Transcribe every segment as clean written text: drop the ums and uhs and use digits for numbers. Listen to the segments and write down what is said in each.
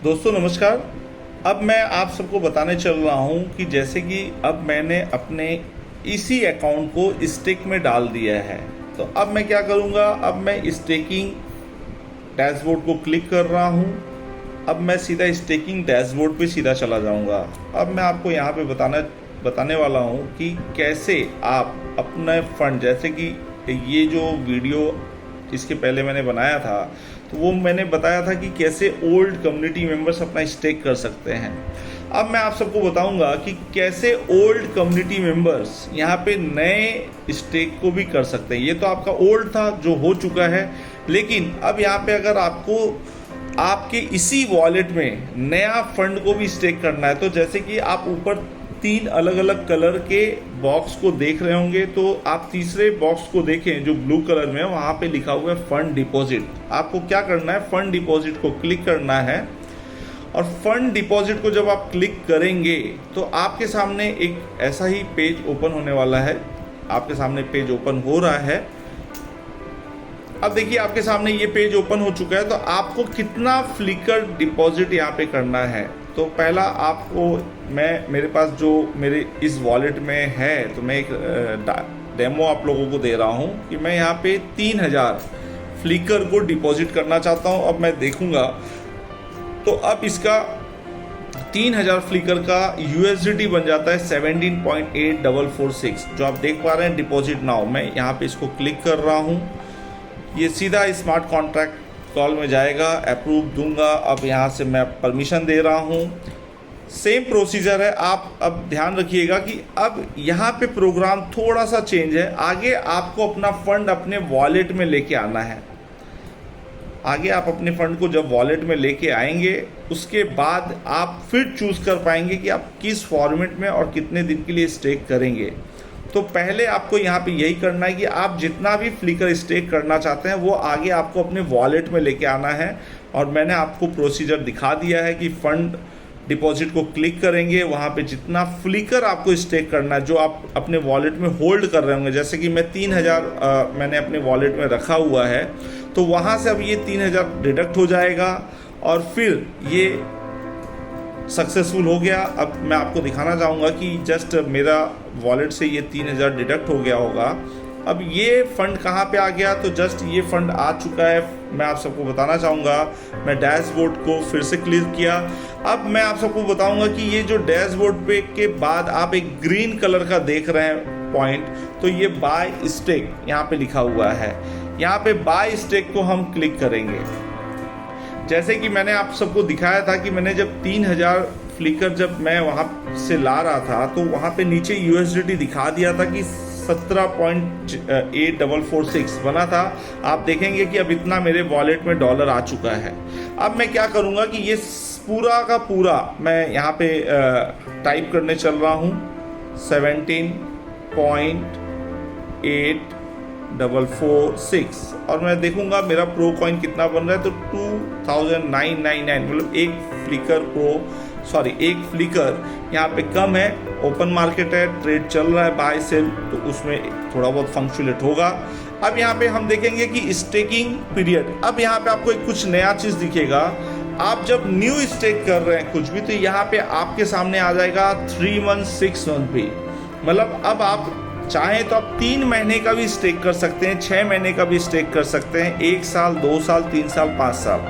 दोस्तों नमस्कार। अब मैं आप सबको बताने चल रहा हूं कि जैसे कि अब मैंने अपने इसी अकाउंट को स्टेक में डाल दिया है, तो अब मैं क्या करूंगा। अब मैं स्टेकिंग डैशबोर्ड को क्लिक कर रहा हूं। अब मैं सीधा स्टेकिंग डैशबोर्ड पे सीधा चला जाऊंगा। अब मैं आपको यहां पे बताने वाला हूं कि कैसे आप अपना फंड, जैसे कि ये जो वीडियो इसके पहले मैंने बनाया था तो वो मैंने बताया था कि कैसे ओल्ड कम्युनिटी मेंबर्स अपना स्टेक कर सकते हैं। अब मैं आप सबको बताऊंगा कि कैसे ओल्ड कम्युनिटी मेंबर्स यहाँ पे नए स्टेक को भी कर सकते हैं। ये तो आपका ओल्ड था जो हो चुका है, लेकिन अब यहाँ पे अगर आपको आपके इसी वॉलेट में नया फंड को भी स्टेक करना है, तो जैसे कि आप ऊपर 3 अलग अलग कलर के बॉक्स को देख रहे होंगे, तो आप तीसरे बॉक्स को देखें जो ब्लू कलर में है, वहाँ पे लिखा हुआ है फंड डिपॉजिट। आपको क्या करना है, फंड डिपॉजिट को क्लिक करना है। और फंड डिपॉजिट को जब आप क्लिक करेंगे तो आपके सामने एक ऐसा ही पेज ओपन होने वाला है। आपके सामने पेज ओपन हो रहा है। अब देखिए आपके सामने ये पेज ओपन हो चुका है। तो आपको कितना फ्लिकर डिपॉजिट यहाँ पे करना है, तो पहला आपको मेरे पास जो मेरे इस वॉलेट में है, तो मैं एक डेमो आप लोगों को दे रहा हूँ कि मैं यहाँ पे 3000 फ्लिकर को डिपॉजिट करना चाहता हूँ। अब मैं देखूँगा तो अब इसका 3000 फ्लिकर का USDT बन जाता है 17.8446, जो आप देख पा रहे हैं डिपॉजिट नाउ। मैं यहाँ पे इसको क्लिक कर रहा हूँ, ये सीधा स्मार्ट कॉन्ट्रैक्ट कॉल में जाएगा, अप्रूव दूंगा। अब यहाँ से मैं परमिशन दे रहा हूँ। सेम प्रोसीजर है। आप अब ध्यान रखिएगा कि अब यहाँ पे प्रोग्राम थोड़ा सा चेंज है। आगे आपको अपना फंड अपने वॉलेट में लेके आना है। आगे आप अपने फंड को जब वॉलेट में लेके आएंगे, उसके बाद आप फिर चूज़ कर पाएंगे कि आप किस फॉर्मेट में और कितने दिन के लिए स्टेक करेंगे। तो पहले आपको यहाँ पे यही करना है कि आप जितना भी फ्लिकर स्टेक करना चाहते हैं वो आगे आपको अपने वॉलेट में लेके आना है। और मैंने आपको प्रोसीजर दिखा दिया है कि फंड डिपॉजिट को क्लिक करेंगे, वहाँ पे जितना फ्लिकर आपको स्टेक करना है जो आप अपने वॉलेट में होल्ड कर रहे होंगे, जैसे कि मैं 3000 मैंने अपने वॉलेट में रखा हुआ है, तो वहाँ से अब ये 3000 डिडक्ट हो जाएगा और फिर ये सक्सेसफुल हो गया। अब मैं आपको दिखाना चाहूँगा कि जस्ट मेरा वॉलेट से ये 3000 डिडक्ट हो गया होगा। अब ये फ़ंड कहाँ पे आ गया, तो जस्ट ये फ़ंड आ चुका है। मैं आप सबको बताना चाहूँगा, मैं डैशबोर्ड को फिर से क्लिक किया। अब मैं आप सबको बताऊँगा कि ये जो डैशबोर्ड पे के बाद आप एक ग्रीन कलर का देख रहे हैं पॉइंट, तो ये बाय स्टेक यहाँ पे लिखा हुआ है। यहाँ पे बाय स्टेक को हम क्लिक करेंगे। जैसे कि मैंने आप सबको दिखाया था कि मैंने जब 3000 फ्लिकर जब मैं वहाँ से ला रहा था, तो वहाँ पे नीचे USDT दिखा दिया था कि 17.8446 बना था। आप देखेंगे कि अब इतना मेरे वॉलेट में डॉलर आ चुका है। अब मैं क्या करूँगा कि ये पूरा का पूरा मैं यहाँ पे टाइप करने चल रहा हूँ 17.8446 और मैं देखूंगा मेरा प्रो कॉइन कितना बन रहा है। तो 2999, मतलब एक फ्लिकर यहाँ पे कम है। ओपन मार्केट है, ट्रेड चल रहा है बाय सेल, तो उसमें थोड़ा बहुत फंक्चुएट होगा। अब यहाँ पे हम देखेंगे कि स्टेकिंग पीरियड, अब यहाँ पे आपको एक कुछ नया चीज़ दिखेगा। आप जब न्यू स्टेक कर रहे हैं कुछ भी, तो यहाँ पे आपके सामने आ जाएगा 3 मंथ 6 मंथ भी, मतलब अब आप चाहें तो आप 3 महीने का भी स्टेक कर सकते हैं, 6 महीने का भी स्टेक कर सकते हैं, 1 साल, 2 साल, 3 साल, 5 साल,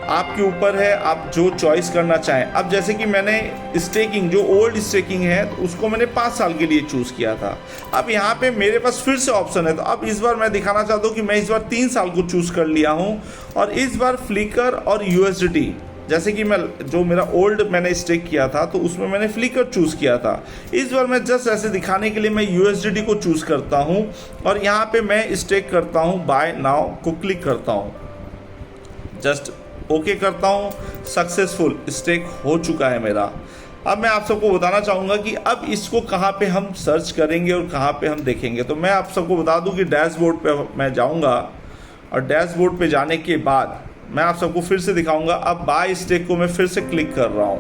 आपके ऊपर है, आप जो चॉइस करना चाहें। अब जैसे कि मैंने स्टेकिंग, जो ओल्ड स्टेकिंग है, तो उसको मैंने 5 साल के लिए चूज़ किया था। अब यहाँ पे मेरे पास फिर से ऑप्शन है, तो अब इस बार मैं दिखाना चाहता हूँ कि मैं इस बार 3 साल को चूज़ कर लिया हूँ। और इस बार फ्लिकर और USDT, जैसे कि मैं जो मेरा ओल्ड मैंने स्टेक किया था तो उसमें मैंने फ्लिकर चूज़ किया था। इस बार मैं जस्ट ऐसे दिखाने के लिए मैं USDT को चूज़ करता हूँ और यहाँ पे मैं स्टेक करता हूँ, बाय नाउ को क्लिक करता हूँ, जस्ट ओके करता हूँ। सक्सेसफुल स्टेक हो चुका है मेरा। अब मैं आप सबको बताना चाहूँगा कि अब इसको कहाँ पे हम सर्च करेंगे और कहाँ पे हम देखेंगे। तो मैं आप सबको बता दूँ कि डैशबोर्ड पे मैं जाऊँगा और डैशबोर्ड पे जाने के बाद मैं आप सबको फिर से दिखाऊंगा। अब बाय स्टेक को मैं फिर से क्लिक कर रहा हूँ।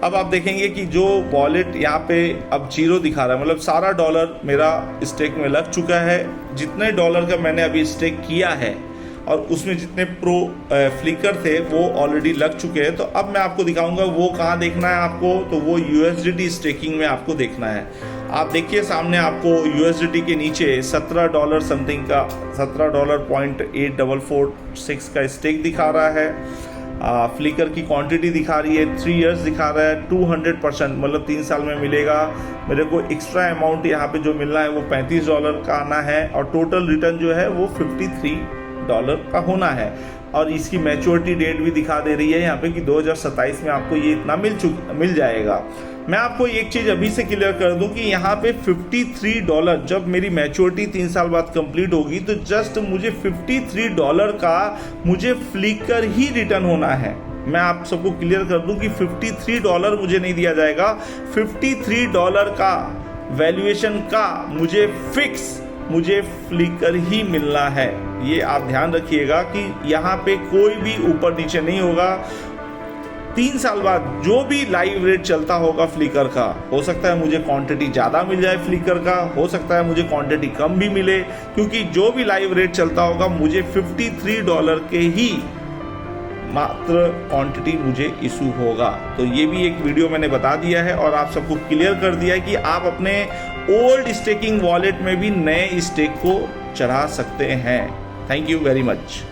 अब आप देखेंगे कि जो वॉलेट यहाँ पे अब 0 दिखा रहा है, मतलब सारा डॉलर मेरा स्टेक में लग चुका है। जितने डॉलर का मैंने अभी स्टेक किया है और उसमें जितने प्रो फ्लिकर थे वो ऑलरेडी लग चुके हैं। तो अब मैं आपको दिखाऊंगा वो कहाँ देखना है आपको, तो वो USDT स्टेकिंग में आपको देखना है। आप देखिए सामने आपको USDT के नीचे $17 समथिंग का $17.8446 का स्टेक दिखा रहा है। फ्लिकर की क्वांटिटी दिखा रही है 3 इयर्स दिखा रहा है 200%, मतलब 3 साल में मिलेगा। मेरे को एक्स्ट्रा अमाउंट यहाँ पे जो मिलना है वो $35 का आना है और टोटल रिटर्न जो है वो $53 का होना है। और इसकी मैच्योरिटी डेट भी दिखा दे रही है यहाँ पे कि 2027 में आपको ये इतना मिल जाएगा। मैं आपको एक चीज़ अभी से क्लियर कर दूं कि यहाँ पे $53 जब मेरी मैच्योरिटी 3 साल बाद कंप्लीट होगी तो जस्ट मुझे $53 का मुझे फ्लिकर ही रिटर्न होना है। मैं आप सबको क्लियर कर दूं कि $53 मुझे नहीं दिया जाएगा, $53 का वैल्यूएशन का मुझे फ्लिकर ही मिलना है। ये आप ध्यान रखिएगा कि यहाँ पे कोई भी ऊपर नीचे नहीं होगा। 3 साल बाद जो भी लाइव रेट चलता होगा फ्लिकर का, हो सकता है मुझे क्वांटिटी ज़्यादा मिल जाए फ्लिकर का, हो सकता है मुझे क्वांटिटी कम भी मिले, क्योंकि जो भी लाइव रेट चलता होगा मुझे $53 के ही मात्र क्वांटिटी मुझे इशू होगा। तो ये भी एक वीडियो मैंने बता दिया है और आप सबको क्लियर कर दिया है कि आप अपने ओल्ड स्टेकिंग वॉलेट में भी नए स्टेक को चढ़ा सकते हैं। Thank you very much.